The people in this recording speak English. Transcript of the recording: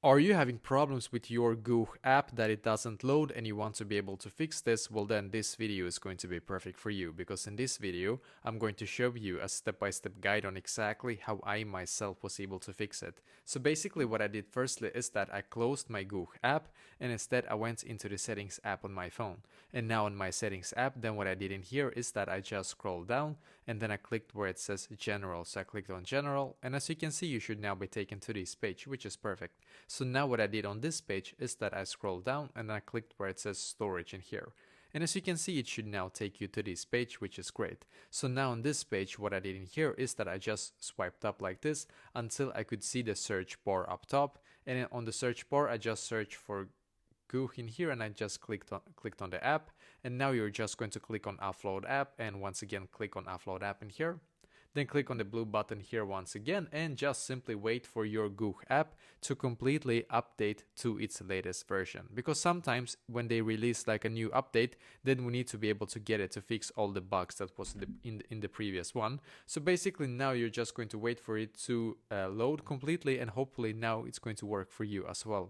Are you having problems with your Gogh app that it doesn't load and you want to be able to fix this? Well, then this video is going to be perfect for you, because in this video I'm going to show you a step-by-step guide on exactly how I myself was able to fix it. So basically what I did firstly is that I closed my Gogh app and instead I went into the settings app on my phone. And now on my settings app, then what I did in here is that I just scrolled down and then I clicked where it says general. So I clicked on general, and as you can see, you should now be taken to this page, which is perfect. So now what I did on this page is that I scrolled down and I clicked where it says storage in here. And as you can see, it should now take you to this page, which is great. So now on this page, what I did in here is that I just swiped up like this until I could see the search bar up top. And then on the search bar, I just searched for Gogh in here and I just clicked on the app. And now you're just going to click on offload app and once again click on offload app in here. Then click on the blue button here once again and just simply wait for your Gogh app to completely update to its latest version. Because sometimes when they release like a new update, then we need to be able to get it to fix all the bugs that was in the previous one. So basically now you're just going to wait for it to load completely, and hopefully now it's going to work for you as well.